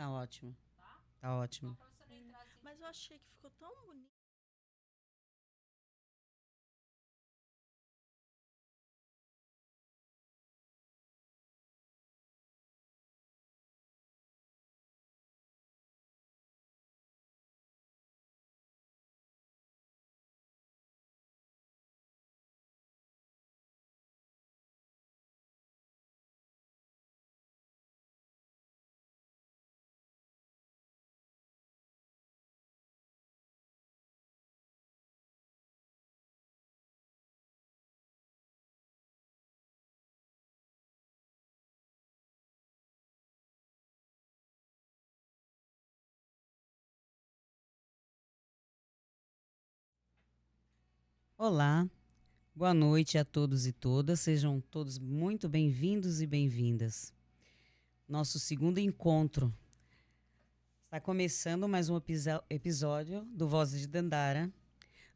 Tá ótimo. Tá ótimo. Mas eu achei que ficou tão bonito. Olá, boa noite a todos e todas. Sejam todos muito bem-vindos e bem-vindas. Nosso segundo encontro. Está começando mais um episódio do Vozes de Dandara,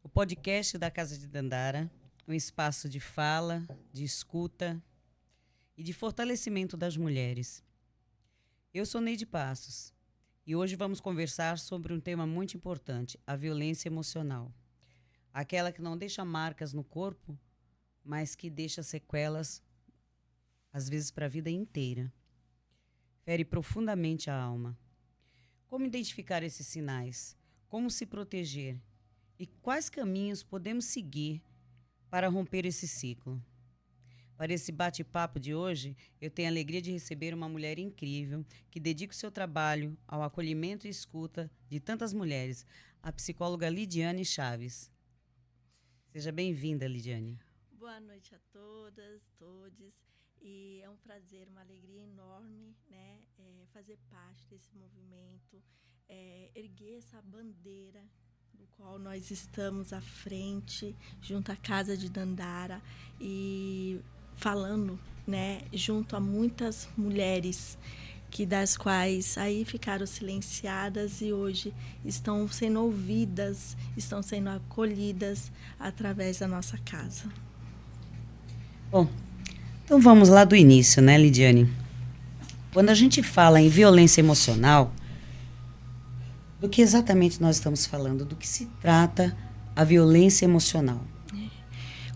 o podcast da Casa de Dandara, um espaço de fala, de escuta e de fortalecimento das mulheres. Eu sou Neide Passos e hoje vamos conversar sobre um tema muito importante, a violência emocional. Aquela que não deixa marcas no corpo, mas que deixa sequelas, às vezes para a vida inteira. Fere profundamente a alma. Como identificar esses sinais? Como se proteger? E quais caminhos podemos seguir para romper esse ciclo? Para esse bate-papo de hoje, eu tenho a alegria de receber uma mulher incrível que dedica o seu trabalho ao acolhimento e escuta de tantas mulheres, a psicóloga Lidiane Chaves. Seja bem-vinda, Lidiane. Boa noite a todas, todes. E é um prazer, uma alegria enorme, né? Fazer parte desse movimento, erguer essa bandeira do qual nós estamos à frente, junto à Casa de Dandara e falando, né, junto a muitas mulheres das quais aí ficaram silenciadas e hoje estão sendo ouvidas, estão sendo acolhidas através da nossa casa. Bom, então vamos lá do início, né, Lidiane? Quando a gente fala em violência emocional, do que exatamente nós estamos falando? Do que se trata a violência emocional?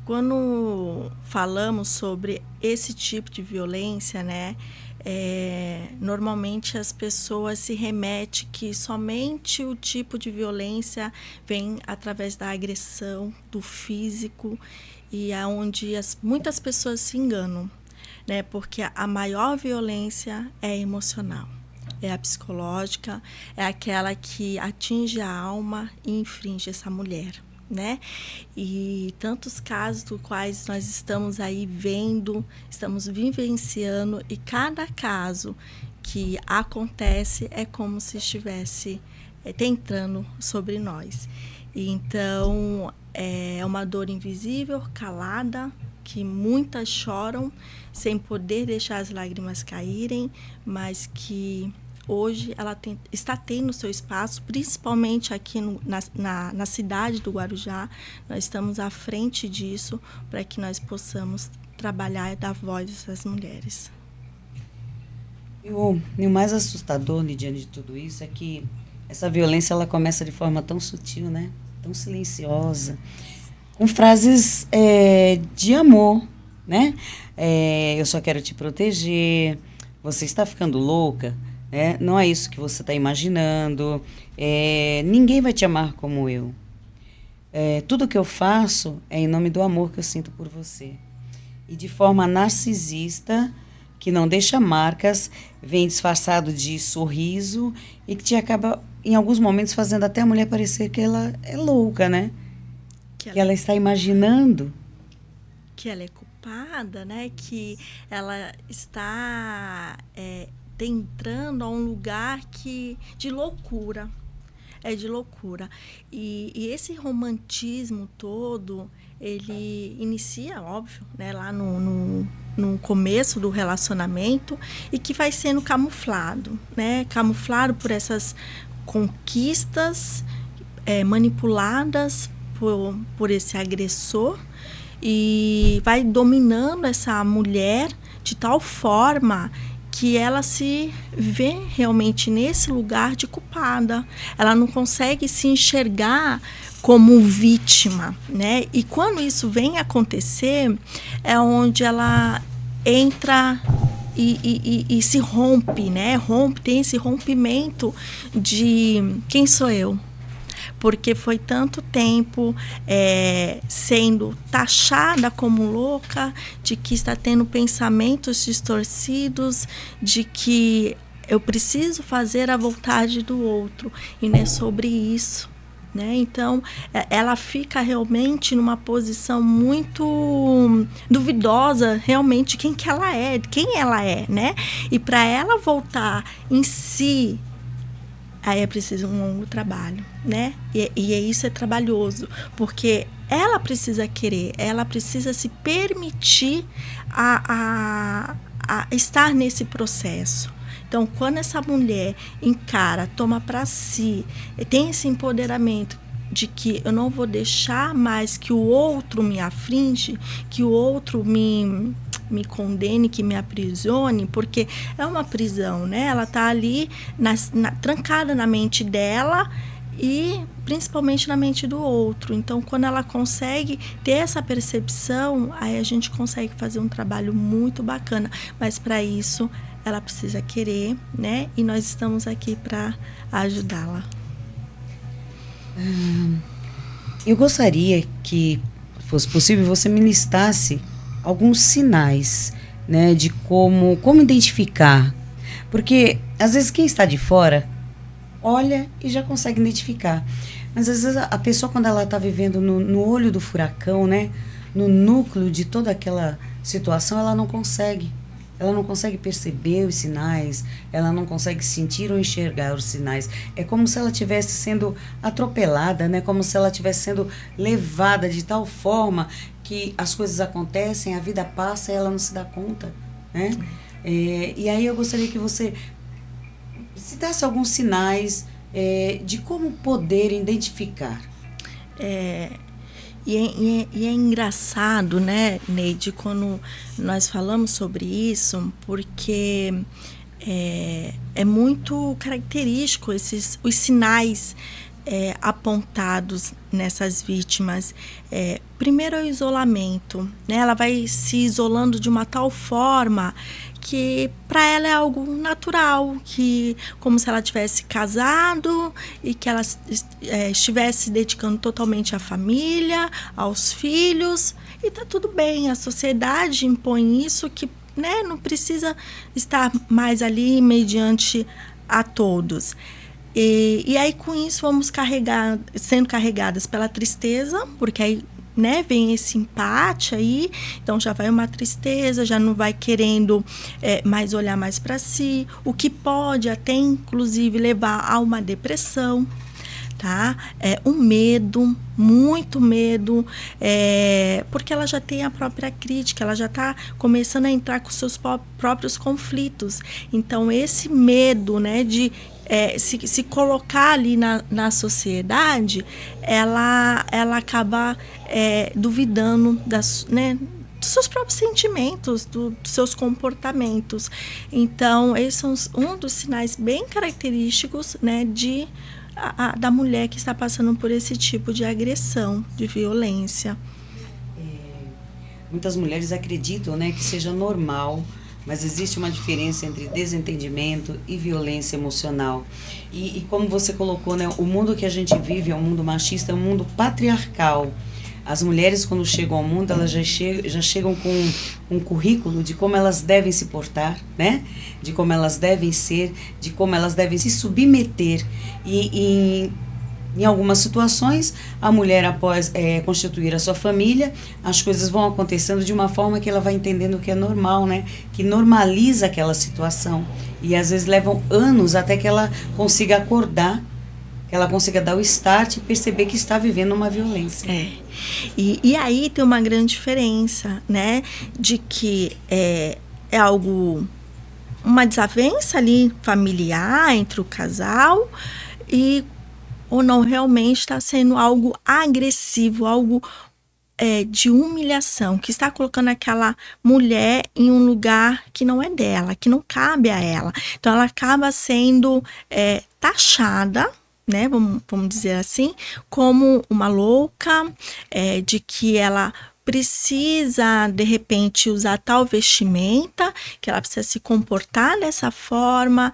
Quando falamos sobre esse tipo de violência, né, normalmente as pessoas se remetem que somente o tipo de violência vem através da agressão, do físico, e é onde muitas pessoas se enganam, né, porque a maior violência é emocional. É a psicológica, é aquela que atinge a alma e infringe essa mulher, né? E tantos casos dos quais nós estamos aí vendo, estamos vivenciando, e cada caso que acontece é como se estivesse tentando sobre nós. E então é uma dor invisível, calada, que muitas choram sem poder deixar as lágrimas caírem, mas que hoje ela está tendo seu espaço, principalmente aqui na cidade do Guarujá. Nós estamos à frente disso para que nós possamos trabalhar e dar voz às mulheres. E o mais assustador, Lidiane, de tudo isso é que essa violência ela começa de forma tão sutil, né? Tão silenciosa, com frases de amor, né? Eu só quero te proteger, você está ficando louca, né? Não é isso que você está imaginando, ninguém vai te amar como eu. Tudo que eu faço é em nome do amor que eu sinto por você. E de forma narcisista, que não deixa marcas, vem disfarçado de sorriso e que te acaba, em alguns momentos, fazendo até a mulher parecer que ela é louca, né? Que ela está imaginando. Que ela é culpada, né? Que ela está entrando a um lugar de loucura. É de loucura. E esse romantismo todo, ele inicia, óbvio, né, lá no começo do relacionamento, e que vai sendo camuflado, né? Camuflado por essas conquistas manipuladas por esse agressor, e vai dominando essa mulher de tal forma que ela se vê realmente nesse lugar de culpada. Ela não consegue se enxergar como vítima, né? E quando isso vem acontecer, é onde ela entra e se rompe, né? Tem esse rompimento de quem sou eu? Porque foi tanto tempo sendo taxada como louca, de que está tendo pensamentos distorcidos, de que eu preciso fazer a vontade do outro, e não é sobre isso. Né? Então, ela fica realmente numa posição muito duvidosa, realmente, de quem ela é, né? E para ela voltar em si, aí é preciso um longo trabalho, né? E isso é trabalhoso, porque ela precisa querer, ela precisa se permitir a estar nesse processo. Então, quando essa mulher encara, toma para si, tem esse empoderamento de que eu não vou deixar mais que o outro me aflige, que o outro me condene, que me aprisione, porque é uma prisão, né? Ela está ali trancada na mente dela e principalmente na mente do outro. Então, quando ela consegue ter essa percepção, aí a gente consegue fazer um trabalho muito bacana. Mas para isso, ela precisa querer, né? E nós estamos aqui para ajudá-la. Eu gostaria que fosse possível você me listasse alguns sinais, né, de como identificar. Porque, às vezes, quem está de fora olha e já consegue identificar. Mas, às vezes, a pessoa, quando ela está vivendo no olho do furacão, né, no núcleo de toda aquela situação, ela não consegue. Ela não consegue perceber os sinais, ela não consegue sentir ou enxergar os sinais. É como se ela estivesse sendo atropelada, né? Como se ela estivesse sendo levada de tal forma que as coisas acontecem, a vida passa e ela não se dá conta, né? E aí eu gostaria que você citasse alguns sinais de como poder identificar. E é engraçado, né, Neide, quando nós falamos sobre isso, porque é muito característico os sinais apontados nessas vítimas. Primeiro é o isolamento, né? Ela vai se isolando de uma tal forma que para ela é algo natural, que como se ela tivesse casado e que ela estivesse se dedicando totalmente à família, aos filhos, e tá tudo bem. A sociedade impõe isso, que, né, não precisa estar mais ali mediante a todos. E aí com isso vamos sendo carregadas pela tristeza, porque aí, né, vem esse empate aí, então já vai uma tristeza, já não vai querendo mais olhar mais para si, o que pode até inclusive levar a uma depressão, tá? Um medo, muito medo, porque ela já tem a própria crítica, ela já está começando a entrar com seus próprios conflitos. Então esse medo, né, de se colocar ali na sociedade, ela acaba duvidando né, dos seus próprios sentimentos, dos seus comportamentos. Então, esses são um dos sinais bem característicos, né, da mulher que está passando por esse tipo de agressão, de violência. Muitas mulheres acreditam, né, que seja normal, mas existe uma diferença entre desentendimento e violência emocional. E como você colocou, né, o mundo que a gente vive é um mundo machista, é um mundo patriarcal. As mulheres, quando chegam ao mundo, elas já chegam com um currículo de como elas devem se portar, né? De como elas devem ser, de como elas devem se submeter. E em algumas situações, a mulher, após constituir a sua família, as coisas vão acontecendo de uma forma que ela vai entendendo que é normal, né? Que normaliza aquela situação. E às vezes levam anos até que ela consiga acordar, que ela consiga dar o start e perceber que está vivendo uma violência. E aí tem uma grande diferença, né? De que é uma desavença ali familiar entre o casal ou não realmente está sendo algo agressivo, algo de humilhação, que está colocando aquela mulher em um lugar que não é dela, que não cabe a ela. Então, ela acaba sendo taxada, né, vamos dizer assim, como uma louca, de que ela precisa, de repente, usar tal vestimenta, que ela precisa se comportar dessa forma,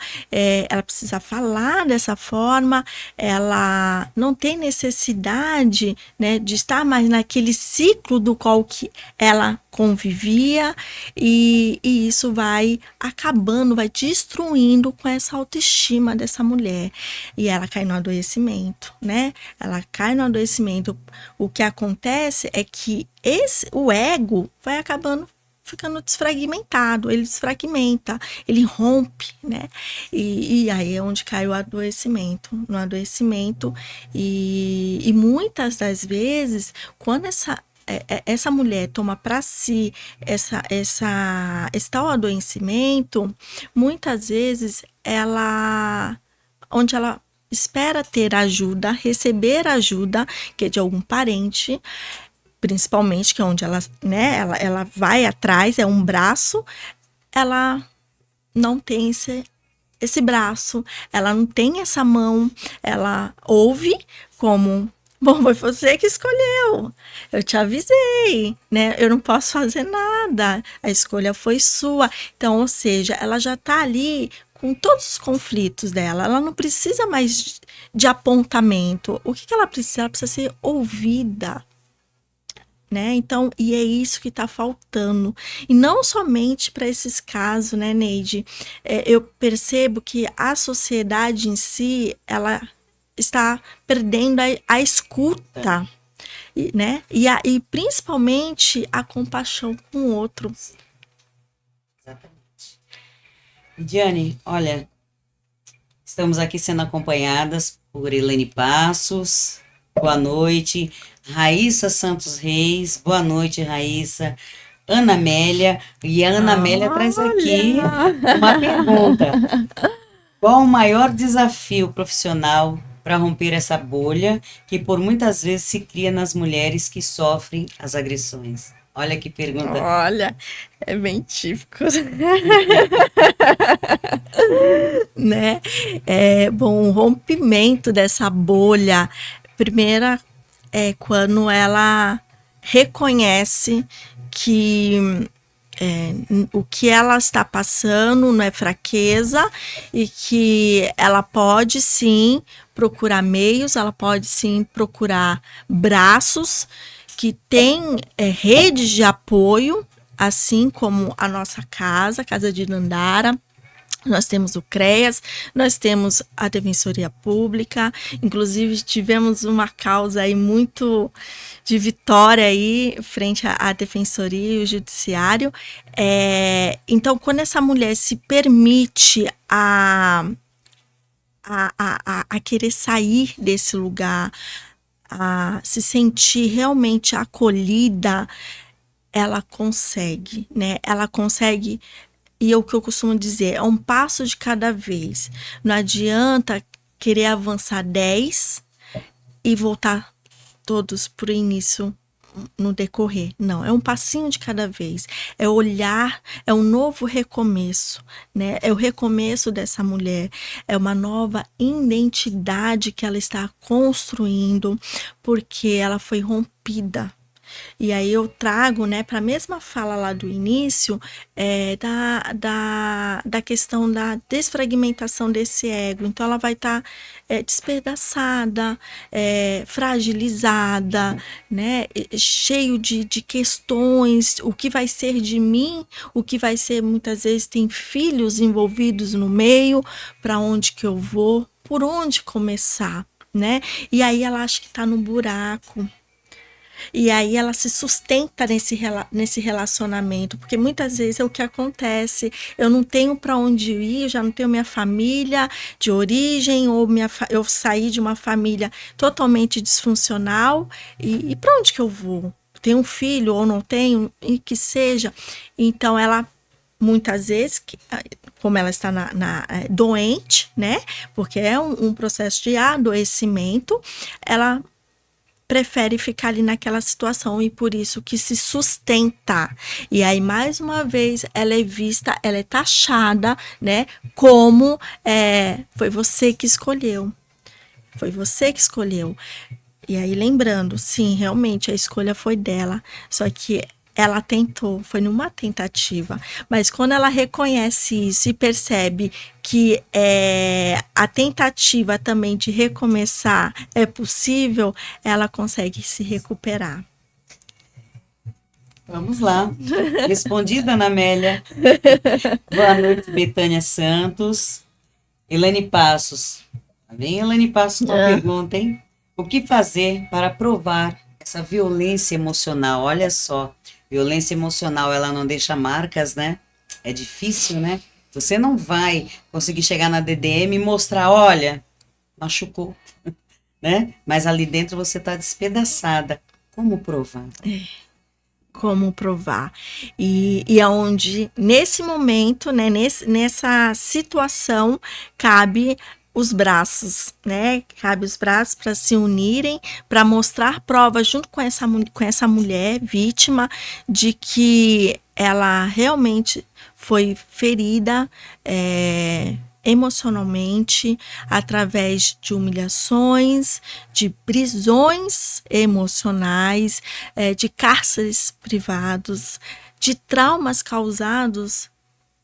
ela precisa falar dessa forma, ela não tem necessidade, né, de estar mais naquele ciclo do qual que ela convivia, e isso vai acabando, vai destruindo com essa autoestima dessa mulher. E ela cai no adoecimento, né? Ela cai no adoecimento. O que acontece é que o ego vai acabando ficando desfragmentado, ele desfragmenta, ele rompe, né? E aí é onde cai o adoecimento, no adoecimento. E muitas das vezes, quando essa mulher toma para si esse tal adoecimento, muitas vezes onde ela espera ter ajuda, receber ajuda, que é de algum parente, principalmente, que é onde ela, né, ela vai atrás, é um braço, ela não tem esse braço, ela não tem essa mão, ela ouve como: bom, foi você que escolheu, eu te avisei, né? Eu não posso fazer nada, a escolha foi sua. Então, ou seja, ela já está ali com todos os conflitos dela, ela não precisa mais de apontamento. O que ela precisa? Ela precisa ser ouvida. Né? Então, e é isso que está faltando. E não somente para esses casos, né, Neide? Eu percebo que a sociedade em si, ela está perdendo a escuta, né? E principalmente a compaixão com o outro. Exatamente. Lidiane, olha, estamos aqui sendo acompanhadas por Elaine Passos. Boa noite. Raíssa Santos Reis. Boa noite, Raíssa. Ana Amélia. E a Ana Amélia traz aqui uma pergunta. Qual o maior desafio profissional para romper essa bolha que por muitas vezes se cria nas mulheres que sofrem as agressões? Olha que pergunta. Olha, é bem típico. Né? Bom, o rompimento dessa bolha, primeira é quando ela reconhece que o que ela está passando não é fraqueza e que ela pode sim procurar meios, ela pode sim procurar braços que tem redes de apoio, assim como a nossa casa, a Casa de Dandara. Nós temos o CREAS, nós temos a Defensoria Pública, inclusive tivemos uma causa aí muito de vitória aí frente à Defensoria e o Judiciário. Então, quando essa mulher se permite a querer sair desse lugar, a se sentir realmente acolhida, ela consegue, né? Ela consegue. E é o que eu costumo dizer, é um passo de cada vez. Não adianta querer avançar 10 e voltar todos para o início no decorrer. Não, é um passinho de cada vez. É olhar, é um novo recomeço, né? É o recomeço dessa mulher, é uma nova identidade que ela está construindo, porque ela foi rompida. E aí eu trago, né, para a mesma fala lá do início, da questão da desfragmentação desse ego. Então ela vai estar despedaçada, fragilizada, né, cheio de questões, o que vai ser de mim, o que vai ser, muitas vezes tem filhos envolvidos no meio, para onde que eu vou, por onde começar, né? E aí ela acha que está no buraco. E aí ela se sustenta nesse relacionamento, porque muitas vezes é o que acontece, eu não tenho para onde ir, eu já não tenho minha família de origem, ou eu saí de uma família totalmente disfuncional, e para onde que eu vou? Tenho um filho ou não tenho, e que seja. Então ela, muitas vezes, como ela está doente, né? Porque é um processo de adoecimento, ela prefere ficar ali naquela situação e por isso que se sustenta. E aí, mais uma vez, ela é vista, ela é taxada, né, como foi você que escolheu. Foi você que escolheu. E aí, lembrando, sim, realmente a escolha foi dela, só que ela tentou, foi numa tentativa. Mas quando ela reconhece isso e percebe que a tentativa também de recomeçar é possível, ela consegue se recuperar. Vamos lá. Respondida, Ana Amélia. Boa noite, Betânia Santos. Elane Passos. Vem, Elane Passos, com uma pergunta, hein? O que fazer para provar essa violência emocional? Olha só, violência emocional, ela não deixa marcas, né? É difícil, né? Você não vai conseguir chegar na DDM e mostrar, olha, machucou, né? Mas ali dentro você está despedaçada. Como provar? Como provar. E aonde, nesse momento, né, nessa situação, cabe os braços, né? Cabe os braços para se unirem, para mostrar provas junto com essa mulher vítima de que ela realmente foi ferida emocionalmente através de humilhações, de prisões emocionais, de cárceres privados, de traumas causados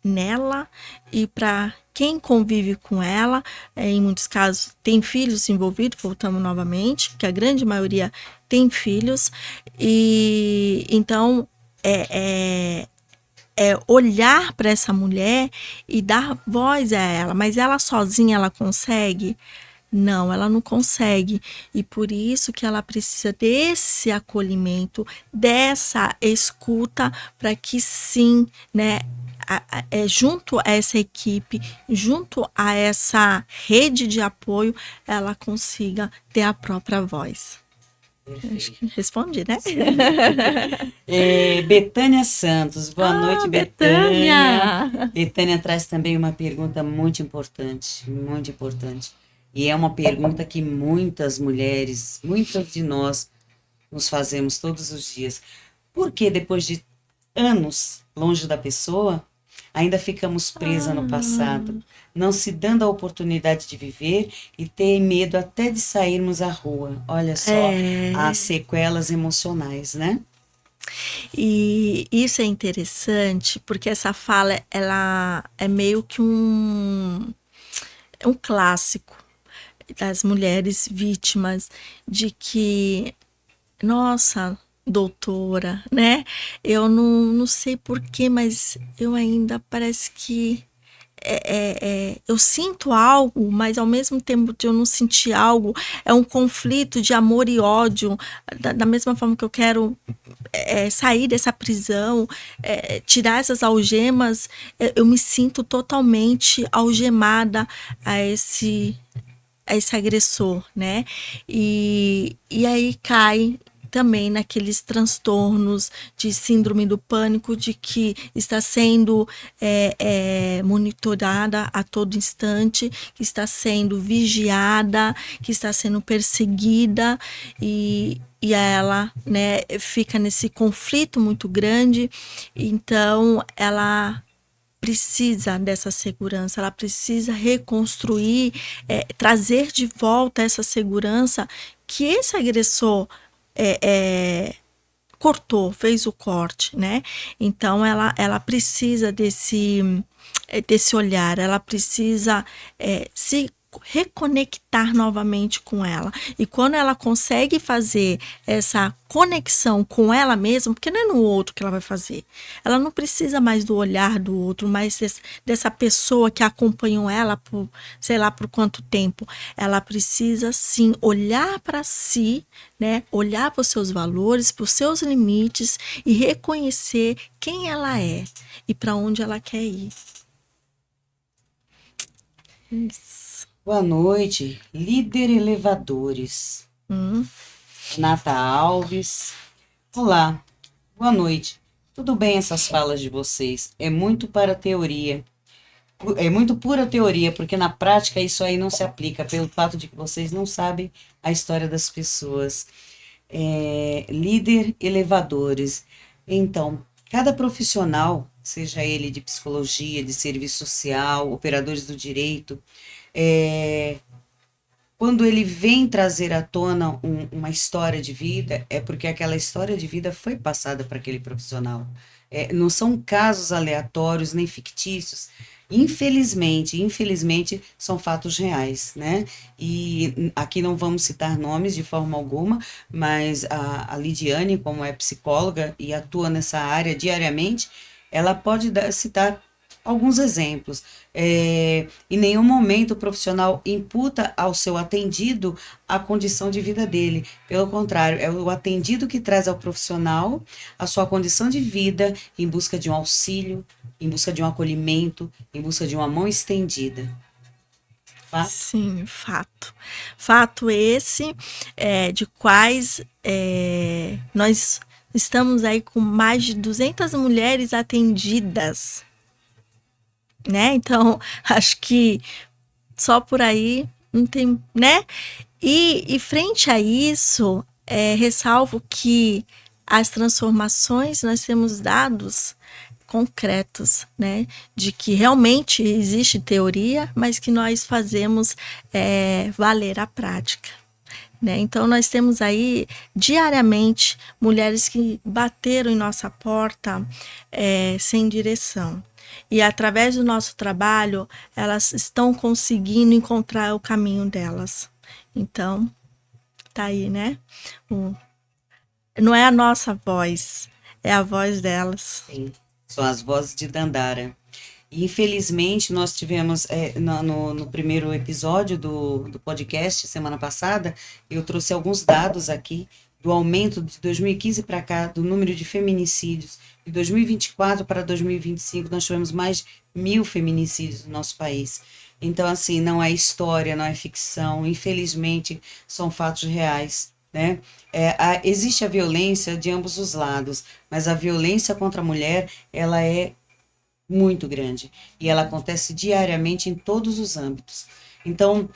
nela e para quem convive com ela, em muitos casos tem filhos envolvidos, voltamos novamente, que a grande maioria tem filhos, e então olhar para essa mulher e dar voz a ela, mas ela sozinha ela consegue? Não, ela não consegue. E por isso que ela precisa desse acolhimento, dessa escuta, para que sim, né, junto a essa equipe, junto a essa rede de apoio, ela consiga ter a própria voz. Acho que respondi, né? Betânia Santos, boa noite, Betânia. Betânia traz também uma pergunta muito importante, muito importante. E é uma pergunta que muitas mulheres, muitas de nós, nos fazemos todos os dias. Por que depois de anos longe da pessoa, ainda ficamos presas no passado, não se dando a oportunidade de viver e ter medo até de sairmos à rua? Olha só, as sequelas emocionais, né? E isso é interessante, porque essa fala, ela é meio que um clássico das mulheres vítimas de que, nossa, doutora, né? Eu não sei porquê, mas eu ainda parece que eu sinto algo, mas ao mesmo tempo de eu não sentir algo, é um conflito de amor e ódio, da mesma forma que eu quero sair dessa prisão, tirar essas algemas, eu me sinto totalmente algemada a esse agressor, né? E aí cai também naqueles transtornos de síndrome do pânico, de que está sendo monitorada a todo instante, que está sendo vigiada, que está sendo perseguida, e ela, né, fica nesse conflito muito grande. Então ela precisa dessa segurança, ela precisa reconstruir, trazer de volta essa segurança que esse agressor cortou, fez o corte, né? Então ela precisa desse olhar, ela precisa se reconectar novamente com ela. E quando ela consegue fazer essa conexão com ela mesma, porque não é no outro que ela vai fazer, ela não precisa mais do olhar do outro, mas dessa pessoa que acompanhou ela por sei lá por quanto tempo. Ela precisa sim olhar para si, né? Olhar para os seus valores, para os seus limites e reconhecer quem ela é e para onde ela quer ir. Isso. Boa noite, líder elevadores. Renata Alves. Olá, boa noite. Tudo bem essas falas de vocês? É muito para teoria. É muito pura teoria, porque na prática isso aí não se aplica, pelo fato de que vocês não sabem a história das pessoas. líder elevadores. Então, cada profissional, seja ele de psicologia, de serviço social, operadores do direito, é, quando ele vem trazer à tona uma história de vida, é porque aquela história de vida foi passada para aquele profissional. Não são casos aleatórios nem fictícios. Infelizmente, são fatos reais, né? E aqui não vamos citar nomes de forma alguma, mas a Lidiane, como é psicóloga e atua nessa área diariamente, ela pode citar alguns exemplos. Em nenhum momento o profissional imputa ao seu atendido a condição de vida dele. Pelo contrário, é o atendido que traz ao profissional a sua condição de vida em busca de um auxílio, em busca de um acolhimento, em busca de uma mão estendida. Fato? Sim, fato. Fato esse de quais nós estamos aí com mais de 200 mulheres atendidas, né? Então, acho que só por aí não tem, né? E frente a isso, ressalvo que as transformações nós temos dados concretos, né? De que realmente existe teoria, mas que nós fazemos valer a prática. Né? Então, nós temos aí diariamente mulheres que bateram em nossa porta sem direção. E através do nosso trabalho, elas estão conseguindo encontrar o caminho delas. Então, tá aí, né? Não é a nossa voz, é a voz delas. Sim, são as vozes de Dandara. E, infelizmente, nós tivemos, no primeiro episódio do podcast, semana passada, eu trouxe alguns dados aqui do aumento de 2015 para cá, do número de feminicídios. De 2024 para 2025, nós tivemos mais de 1.000 feminicídios no nosso país. Então, assim, não é história, não é ficção, infelizmente, são fatos reais, né? Existe a violência de ambos os lados, mas a violência contra a mulher, ela é muito grande e ela acontece diariamente em todos os âmbitos. Então,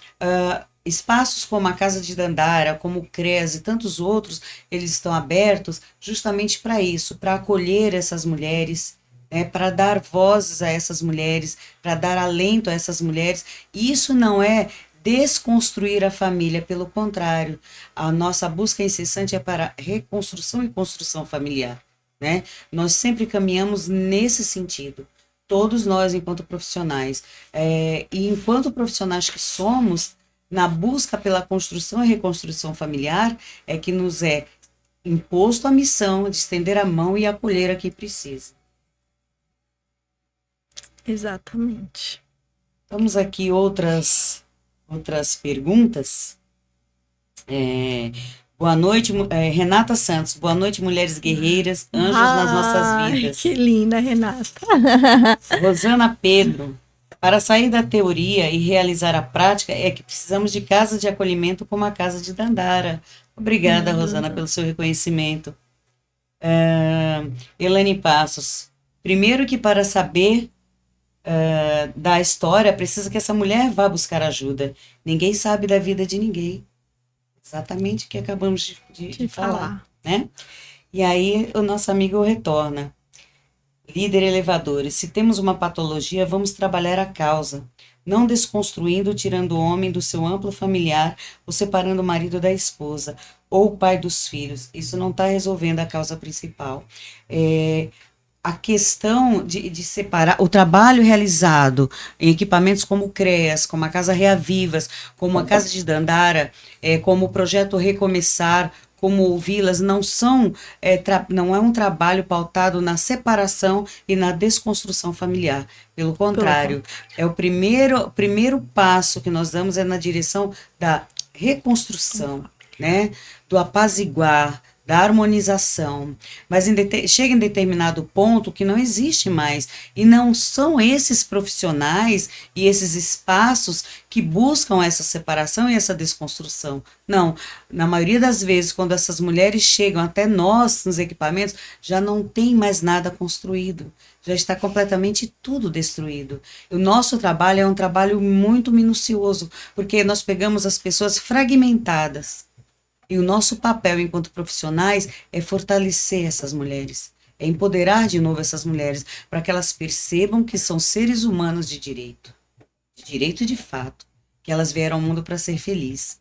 espaços como a Casa de Dandara, como o CREAS e tantos outros, eles estão abertos justamente para isso, para acolher essas mulheres, né, para dar vozes a essas mulheres, para dar alento a essas mulheres. E isso não é desconstruir a família, pelo contrário, a nossa busca incessante é para reconstrução e construção familiar, né? Nós sempre caminhamos nesse sentido. Todos nós, enquanto profissionais, e enquanto profissionais que somos, na busca pela construção e reconstrução familiar, é que nos é imposto a missão de estender a mão e acolher a quem precisa. Exatamente. Vamos aqui outras perguntas. Boa noite, Renata Santos. Boa noite, mulheres guerreiras, anjos nas nossas vidas. Que linda, Renata. Rosana Pedro. Para sair da teoria e realizar a prática é que precisamos de casa de acolhimento como a Casa de Dandara. Obrigada, Rosana, pelo seu reconhecimento. Elane Passos. Primeiro que para saber da história, precisa que essa mulher vá buscar ajuda. Ninguém sabe da vida de ninguém. Exatamente o que acabamos de falar, né? E aí o nosso amigo retorna. Líder elevadores, se temos uma patologia, vamos trabalhar a causa, não desconstruindo, tirando o homem do seu amplo familiar, ou separando o marido da esposa, ou o pai dos filhos. Isso não está resolvendo a causa principal. A questão de separar o trabalho realizado em equipamentos como o CREAS, como a Casa Reavivas, como a Casa de Dandara, como o projeto Recomeçar, como Vilas, não é um trabalho pautado na separação e na desconstrução familiar. Pelo contrário, o primeiro passo que nós damos é na direção da reconstrução, né? Do apaziguar, da harmonização, mas chega em determinado ponto que não existe mais, e não são esses profissionais e esses espaços que buscam essa separação e essa desconstrução. Não, na maioria das vezes, quando essas mulheres chegam até nós nos equipamentos, já não tem mais nada construído, já está completamente tudo destruído. O nosso trabalho é um trabalho muito minucioso, porque nós pegamos as pessoas fragmentadas, E o nosso papel enquanto profissionais é fortalecer essas mulheres, é empoderar de novo essas mulheres, para que elas percebam que são seres humanos de direito de fato, que elas vieram ao mundo para ser felizes.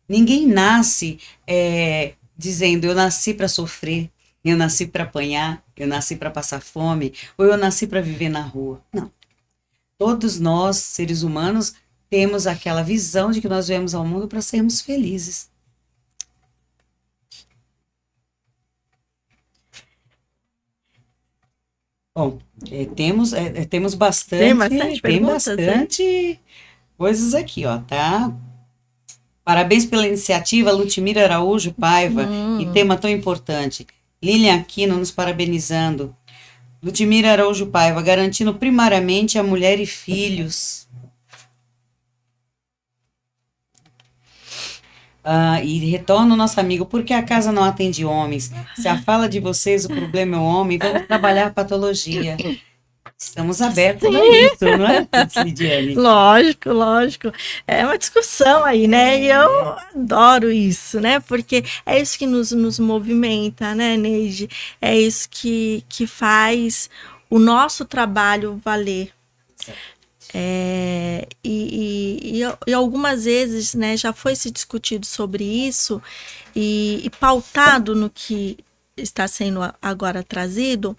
Ninguém nasce dizendo eu nasci para sofrer, eu nasci para apanhar, eu nasci para passar fome, ou eu nasci para viver na rua. Não. Todos nós, seres humanos, temos aquela visão de que nós viemos ao mundo para sermos felizes. Bom, temos bastante, tem bastante coisas aqui, ó, tá? Parabéns pela iniciativa, Lutimira Araújo Paiva, e tema tão importante. Lilian Aquino nos parabenizando. Lutimira Araújo Paiva, garantindo primariamente a mulher e filhos. E retorna o nosso amigo, por que a casa não atende homens? Se a fala de vocês, o problema é o homem, vamos trabalhar a patologia. Estamos abertos a isso, não é, Lidiane? Lógico, lógico. É uma discussão aí, né? E eu adoro isso, né? Porque é isso que nos movimenta, né, Neide? É isso que faz o nosso trabalho valer. E algumas vezes, né, já foi se discutido sobre isso e pautado no que está sendo agora trazido,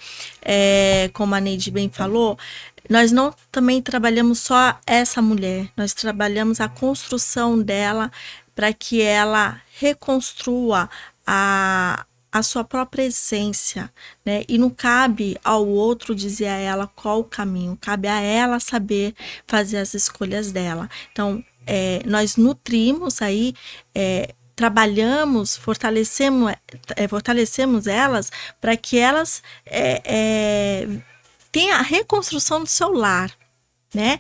como a Neide bem falou, nós não também trabalhamos só essa mulher, nós trabalhamos a construção dela para que ela reconstrua a sua própria essência, né? E não cabe ao outro dizer a ela qual o caminho, cabe a ela saber fazer as escolhas dela. Então, nós nutrimos aí, trabalhamos, fortalecemos elas para que elas tenham a reconstrução do seu lar, né?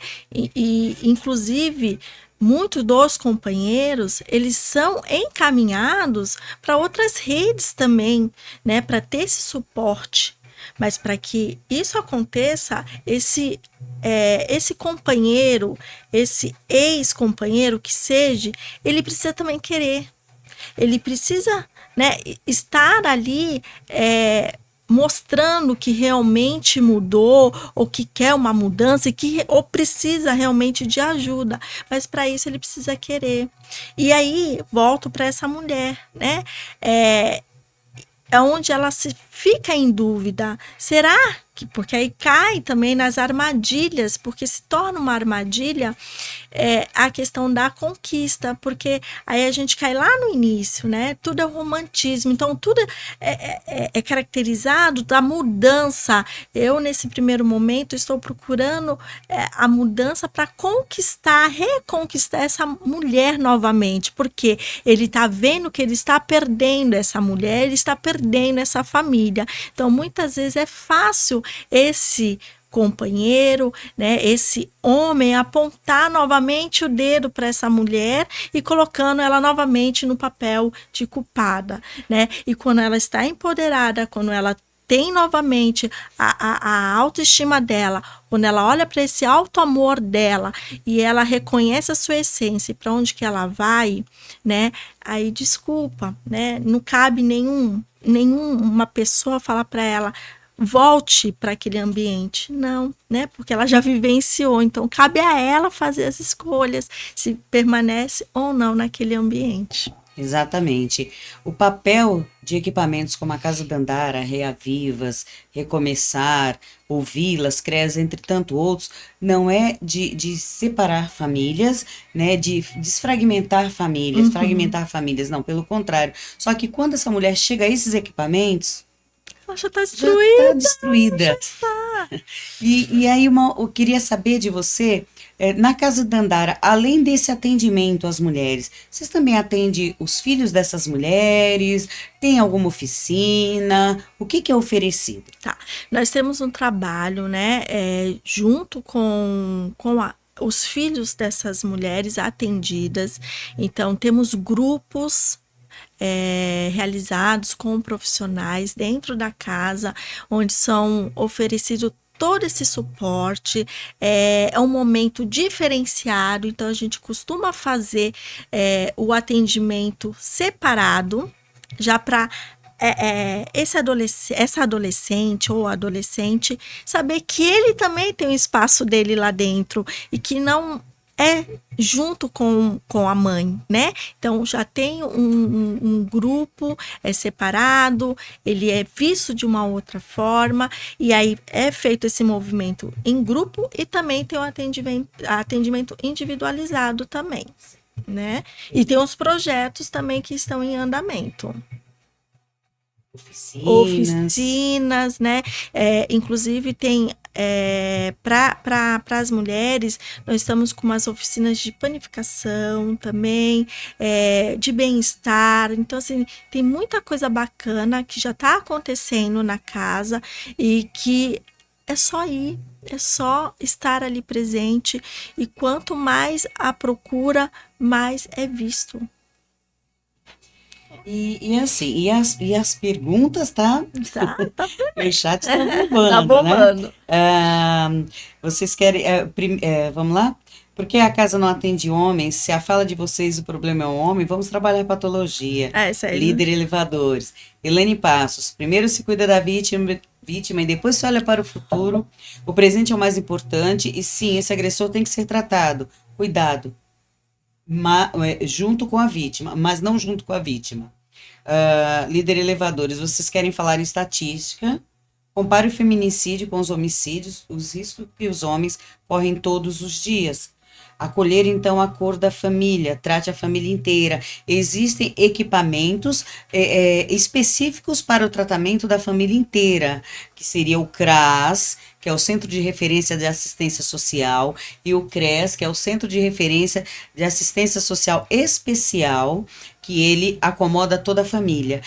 Inclusive, muitos dos companheiros, eles são encaminhados para outras redes também, né? Para ter esse suporte. Mas para que isso aconteça, esse companheiro, esse ex-companheiro que seja, ele precisa também querer. Ele precisa, né, estar ali mostrando que realmente mudou ou que quer uma mudança ou precisa realmente de ajuda, mas para isso ele precisa querer. E aí volto para essa mulher, né? É onde ela se fica em dúvida, será que, porque aí cai também nas armadilhas, porque se torna uma armadilha a questão da conquista, porque aí a gente cai lá no início, né? Tudo é romantismo, então tudo é caracterizado da mudança. Eu, nesse primeiro momento, estou procurando a mudança para reconquistar essa mulher novamente, porque ele está vendo que ele está perdendo essa mulher, ele está perdendo essa família. Então, muitas vezes é fácil esse companheiro, né, esse homem apontar novamente o dedo para essa mulher e colocando ela novamente no papel de culpada, né? E quando ela está empoderada, quando ela tem novamente a autoestima dela, quando ela olha para esse auto-amor dela e ela reconhece a sua essência e para onde que ela vai, né? Aí, desculpa, né? Não cabe nenhuma pessoa falar para ela volte para aquele ambiente. Não, né? Porque ela já vivenciou. Então, cabe a ela fazer as escolhas, se permanece ou não naquele ambiente. Exatamente. O papel de equipamentos como a Casa Dandara, Reavivas, Recomeçar, Ouvi-las, CREAS, entre tanto outros, não é de separar famílias, né, de desfragmentar famílias, fragmentar famílias, não, pelo contrário. Só que quando essa mulher chega a esses equipamentos, ela já está destruída. Já está destruída. Já está. E aí eu queria saber de você, na Casa Dandara, além desse atendimento às mulheres, vocês também atendem os filhos dessas mulheres? Tem alguma oficina? O que é oferecido? Tá. Nós temos um trabalho, né, junto com os filhos dessas mulheres atendidas. Então, temos grupos realizados com profissionais dentro da casa, onde são oferecidos todo esse suporte, é um momento diferenciado, então a gente costuma fazer o atendimento separado, já para essa adolescente ou adolescente saber que ele também tem um espaço dele lá dentro e que não é junto com a mãe, né? Então já tem um grupo separado, ele é visto de uma outra forma, e aí é feito esse movimento em grupo e também tem o atendimento individualizado também, né? E tem os projetos também que estão em andamento. Oficinas, né? Inclusive tem para as mulheres, nós estamos com umas oficinas de panificação também, de bem-estar. Então, assim, tem muita coisa bacana que já está acontecendo na casa e que é só ir, é só estar ali presente. E quanto mais a procura, mais é visto. E assim, e as perguntas, tá? O chat tá bombando, Tá bombando. Né? Vocês querem. Vamos lá? Por que a casa não atende homens? Se a fala de vocês o problema é o homem, vamos trabalhar patologia. Sério. Líder elevadores. Helene Passos. Primeiro se cuida da vítima e depois se olha para o futuro. O presente é o mais importante e sim, esse agressor tem que ser tratado. Cuidado. Junto com a vítima, mas não junto com a vítima. Líder elevadores, vocês querem falar em estatística? Compare o feminicídio com os homicídios, os riscos que os homens correm todos os dias. Acolher, então, a cor da família, trate a família inteira. Existem equipamentos específicos para o tratamento da família inteira, que seria o CRAS, que é o Centro de Referência de Assistência Social, e o CRES, que é o Centro de Referência de Assistência Social Especial, que ele acomoda toda a família.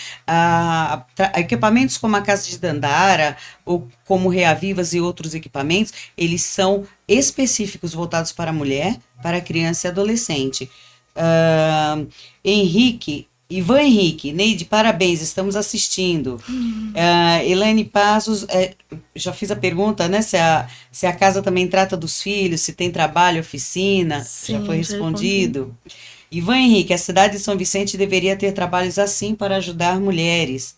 Equipamentos como a Casa de Dandara, ou como Reavivas e outros equipamentos, eles são específicos voltados para a mulher, para a criança e adolescente. Ivan Henrique, Neide, parabéns, estamos assistindo. Elaine Passos, já fiz a pergunta, né? Se a casa também trata dos filhos, se tem trabalho, oficina, Sim, já foi respondido. Ivan Henrique, a cidade de São Vicente deveria ter trabalhos assim para ajudar mulheres.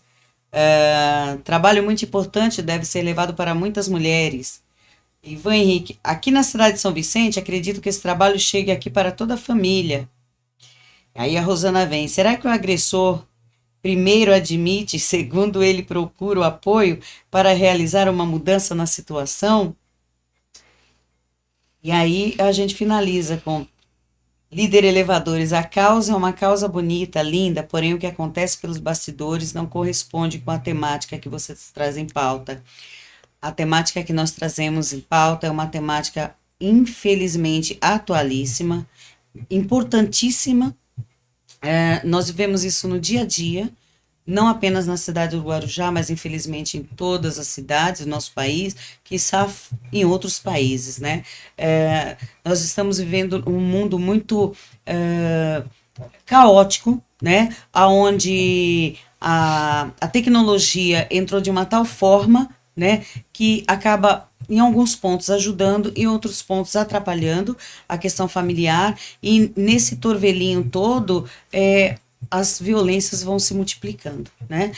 Trabalho muito importante deve ser levado para muitas mulheres. Ivan Henrique, aqui na cidade de São Vicente, acredito que esse trabalho chegue aqui para toda a família. Aí a Rosana vem, será que o agressor primeiro admite, segundo ele procura o apoio para realizar uma mudança na situação? E aí a gente finaliza com líder elevadores, a causa é uma causa bonita, linda, porém o que acontece pelos bastidores não corresponde com a temática que vocês trazem em pauta. A temática que nós trazemos em pauta é uma temática, infelizmente, atualíssima, importantíssima. Nós vivemos isso no dia a dia, não apenas na cidade do Guarujá, mas infelizmente em todas as cidades do nosso país, quiçá em outros países, né? Nós estamos vivendo um mundo muito caótico, né? Onde a tecnologia entrou de uma tal forma, né, que acaba em alguns pontos ajudando, em outros pontos atrapalhando a questão familiar, e nesse torvelinho todo as violências vão se multiplicando, né?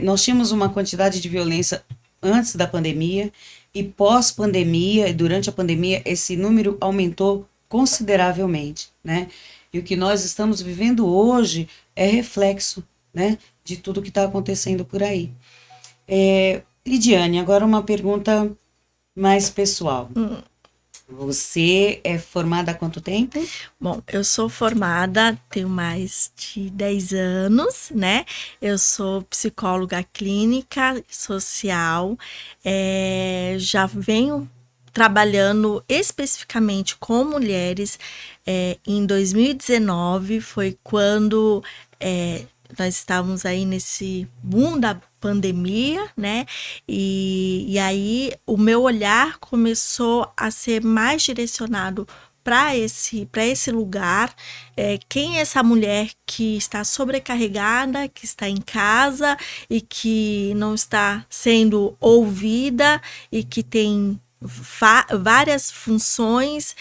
Nós tínhamos uma quantidade de violência antes da pandemia, e pós-pandemia, e durante a pandemia, esse número aumentou consideravelmente, né? E o que nós estamos vivendo hoje é reflexo, né, de tudo que está acontecendo por aí. Lidiane, agora uma pergunta mais pessoal. Você é formada há quanto tempo? Bom, eu sou formada, tenho mais de 10 anos, né? Eu sou psicóloga clínica social, já venho trabalhando especificamente com mulheres. Em 2019 foi quando nós estávamos aí nesse boom da pandemia, né? E aí o meu olhar começou a ser mais direcionado para esse lugar, quem é essa mulher que está sobrecarregada, que está em casa e que não está sendo ouvida e que tem várias funções,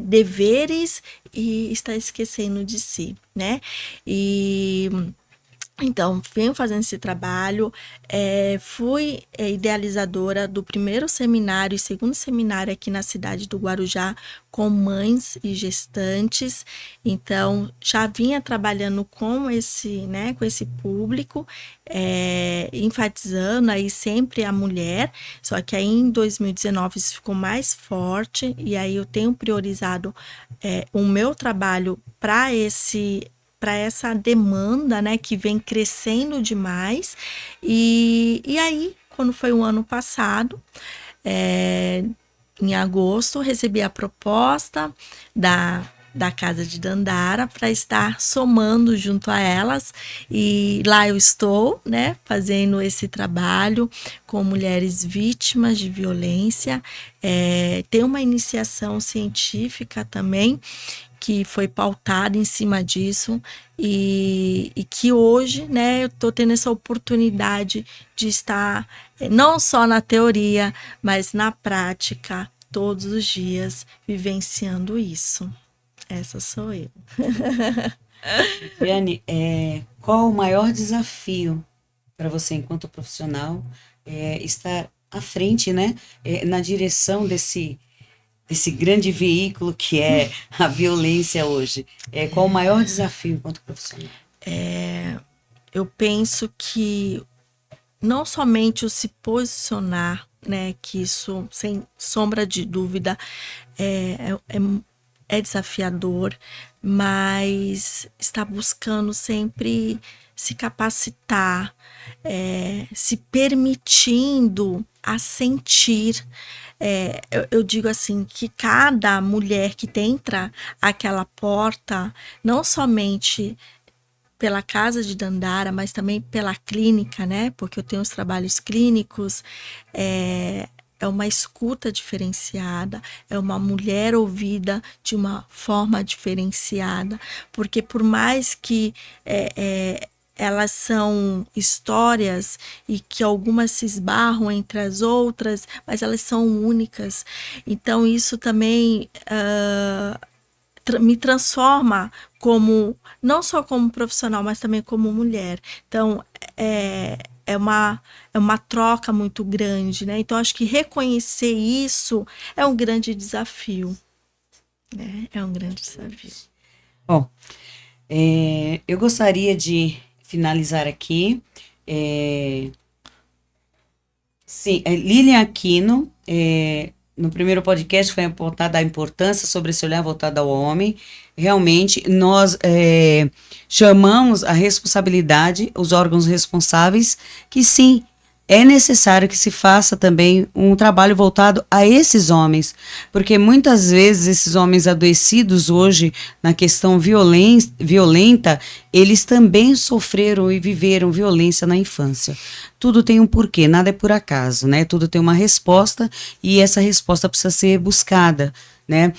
deveres e está esquecendo de si, né? E então, venho fazendo esse trabalho, fui idealizadora do primeiro seminário e segundo seminário aqui na cidade do Guarujá com mães e gestantes. Então, já vinha trabalhando com esse público, enfatizando aí sempre a mulher, só que aí em 2019 isso ficou mais forte e aí eu tenho priorizado o meu trabalho para essa demanda, né, que vem crescendo demais. E aí, quando foi o ano passado, em agosto, recebi a proposta da Casa de Dandara para estar somando junto a elas, e lá eu estou, né, fazendo esse trabalho com mulheres vítimas de violência. Tem uma iniciação científica também que foi pautada em cima disso e que hoje, né, eu estou tendo essa oportunidade de estar não só na teoria, mas na prática, todos os dias, vivenciando isso. Essa sou eu. Lidiane, qual o maior desafio para você enquanto profissional estar à frente, né, na direção desse grande veículo que é a violência hoje? Qual o maior desafio enquanto profissional? Eu penso que não somente o se posicionar, né, que isso, sem sombra de dúvida, é desafiador, mas está buscando sempre se capacitar, se permitindo a sentir. Eu digo assim, que cada mulher que entra aquela porta, não somente pela Casa de Dandara, mas também pela clínica, né? Porque eu tenho os trabalhos clínicos, é uma escuta diferenciada, é uma mulher ouvida de uma forma diferenciada, porque por mais que elas são histórias e que algumas se esbarram entre as outras, mas elas são únicas. Então isso também me transforma como, não só como profissional, mas também como mulher. Então, é uma troca muito grande, né? Então, acho que reconhecer isso é um grande desafio, né? É um grande desafio. Bom, eu gostaria de finalizar aqui. Sim, Lilian Aquino, no primeiro podcast foi apontada a importância sobre esse olhar voltado ao homem. Realmente, nós chamamos a responsabilidade, os órgãos responsáveis, que sim, é necessário que se faça também um trabalho voltado a esses homens, porque muitas vezes esses homens adoecidos hoje na questão violenta, eles também sofreram e viveram violência na infância. Tudo tem um porquê, nada é por acaso, né? Tudo tem uma resposta e essa resposta precisa ser buscada, né?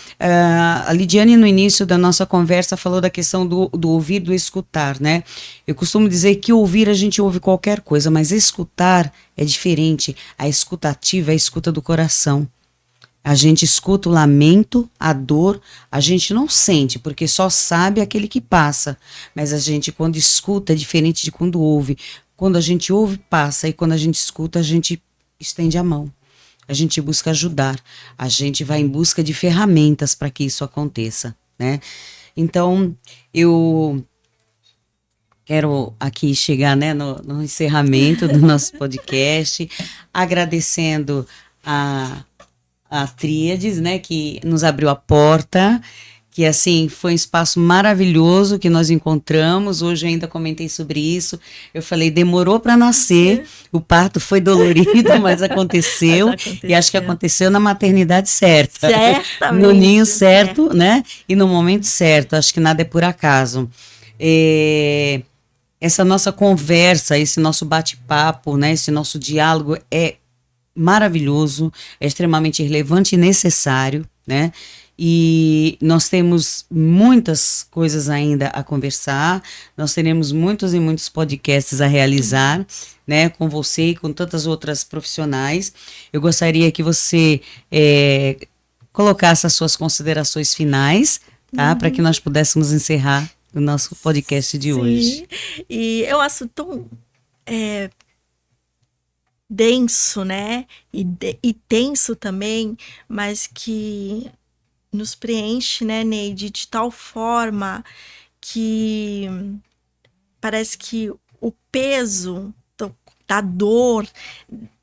A Lidiane, no início da nossa conversa, falou da questão do ouvir, do escutar, né? Eu costumo dizer que ouvir a gente ouve qualquer coisa, mas escutar é diferente. A escuta ativa é a escuta do coração. A gente escuta o lamento, a dor, a gente não sente, porque só sabe aquele que passa. Mas a gente, quando escuta, é diferente de quando ouve. Quando a gente ouve, passa, e quando a gente escuta, a gente estende a mão. A gente busca ajudar, a gente vai em busca de ferramentas para que isso aconteça, né? Então, eu quero aqui chegar, né, no encerramento do nosso podcast, agradecendo a Tríades, né, que nos abriu a porta, que assim foi um espaço maravilhoso que nós encontramos. Hoje eu ainda comentei sobre isso. Eu falei, demorou para nascer, o parto foi dolorido, mas aconteceu. E acho que aconteceu na maternidade certa, certamente, no ninho certo, né? E no momento certo. Acho que nada é por acaso. Essa nossa conversa, esse nosso bate-papo, né? Esse nosso diálogo é maravilhoso, é extremamente relevante e necessário, né? E nós temos muitas coisas ainda a conversar, nós teremos muitos e muitos podcasts a realizar, né, com você e com tantas outras profissionais. Eu gostaria que você colocasse as suas considerações finais, tá, para que nós pudéssemos encerrar o nosso podcast de hoje. Sim, e eu acho tão denso, né? E tenso também, mas que nos preenche, né, Neide, de tal forma que parece que o peso da dor,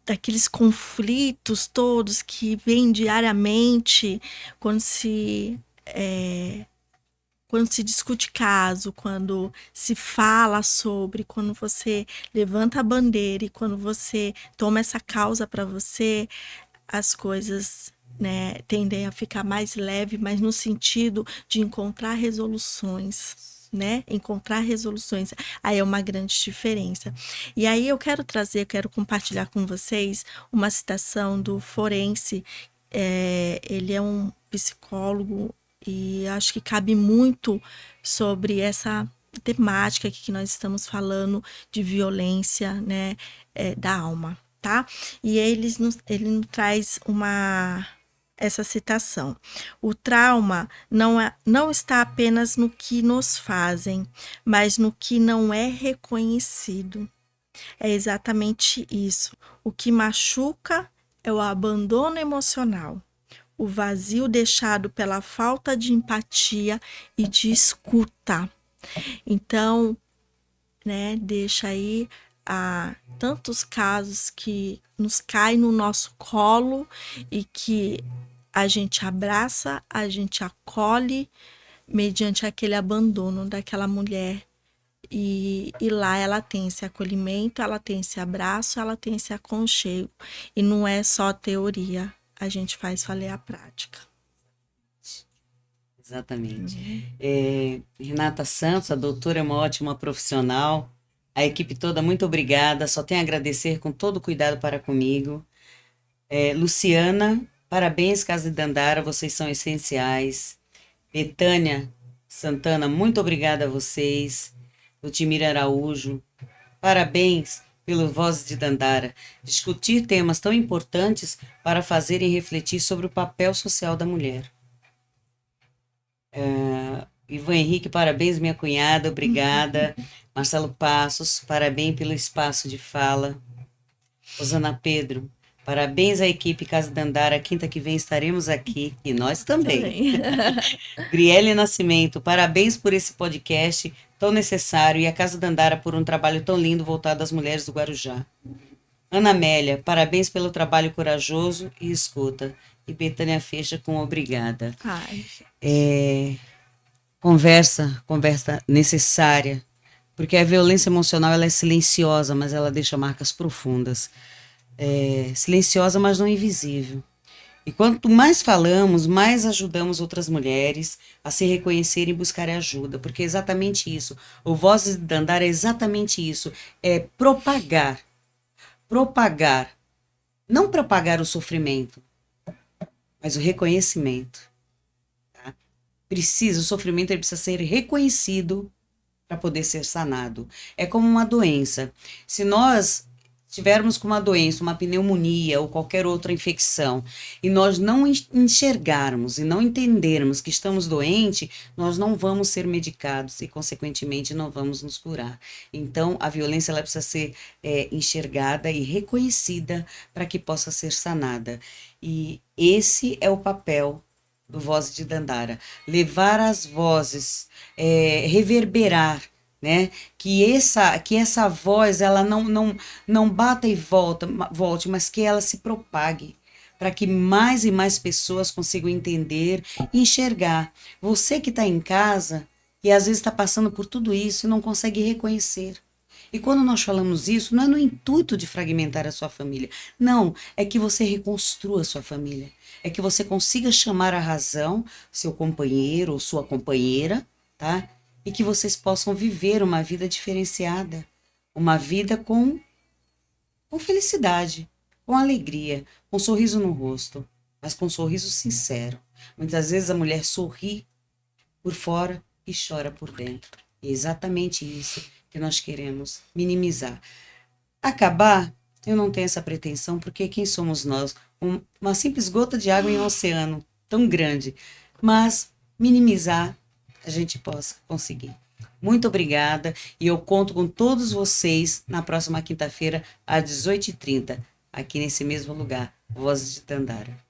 daqueles conflitos todos que vêm diariamente quando se discute caso, quando se fala sobre, quando você levanta a bandeira e quando você toma essa causa para você, as coisas, né, tendem a ficar mais leve, mas no sentido de encontrar resoluções. Né? Encontrar resoluções. Aí é uma grande diferença. E aí eu quero compartilhar com vocês uma citação do forense. Ele é um psicólogo e acho que cabe muito sobre essa temática aqui que nós estamos falando de violência, né, da alma, tá? E ele nos traz essa citação. O trauma não está apenas no que nos fazem, mas no que não é reconhecido. É exatamente isso. O que machuca é o abandono emocional, o vazio deixado pela falta de empatia e de escuta. Então, né, deixa aí tantos casos que nos caem no nosso colo e que a gente abraça, a gente acolhe mediante aquele abandono daquela mulher. E lá ela tem esse acolhimento, ela tem esse abraço, ela tem esse aconchego. E não é só teoria, a gente faz valer a prática. Exatamente. Renata Santos, a doutora é uma ótima profissional. A equipe toda, muito obrigada. Só tenho a agradecer com todo cuidado para comigo. Luciana, parabéns, Casa de Dandara, vocês são essenciais. Betânia Santana, muito obrigada a vocês. Lutimira Araújo, parabéns pelo Vozes de Dandara. Discutir temas tão importantes para fazerem refletir sobre o papel social da mulher. Ivan Henrique, parabéns, minha cunhada, obrigada. Marcelo Passos, parabéns pelo espaço de fala. Rosana Pedro, parabéns à equipe Casa Dandara, quinta que vem estaremos aqui, e nós também. Griele Nascimento, parabéns por esse podcast tão necessário e a Casa Dandara por um trabalho tão lindo voltado às mulheres do Guarujá. Ana Amélia, parabéns pelo trabalho corajoso e escuta. E Betânia fecha com obrigada. Conversa necessária, porque a violência emocional ela é silenciosa, mas ela deixa marcas profundas. Silenciosa, mas não invisível. E quanto mais falamos, mais ajudamos outras mulheres a se reconhecerem e buscarem ajuda, porque é exatamente isso. O Vozes de Dandara é exatamente isso, é propagar, não propagar o sofrimento, mas o reconhecimento. O sofrimento ele precisa ser reconhecido para poder ser sanado. É como uma doença. Se nós tivermos com uma doença, uma pneumonia ou qualquer outra infecção, e nós não enxergarmos e não entendermos que estamos doentes, nós não vamos ser medicados e, consequentemente, não vamos nos curar. Então, a violência ela precisa ser enxergada e reconhecida para que possa ser sanada. E esse é o papel do Voz de Dandara, levar as vozes, reverberar, né? Que essa voz ela não bata e volte, mas que ela se propague, para que mais e mais pessoas consigam entender e enxergar. Você que está em casa e às vezes está passando por tudo isso e não consegue reconhecer. E quando nós falamos isso, não é no intuito de fragmentar a sua família. Não, é que você reconstrua a sua família. É que você consiga chamar a razão, seu companheiro ou sua companheira, tá? E que vocês possam viver uma vida diferenciada. Uma vida com felicidade, com alegria, com um sorriso no rosto, mas com um sorriso sincero. Muitas vezes a mulher sorri por fora e chora por dentro. É exatamente isso que nós queremos minimizar. Acabar, eu não tenho essa pretensão, porque quem somos nós? Uma simples gota de água em um oceano tão grande. Mas minimizar, a gente possa conseguir. Muito obrigada e eu conto com todos vocês na próxima quinta-feira, às 18h30, aqui nesse mesmo lugar, Vozes de Tandara.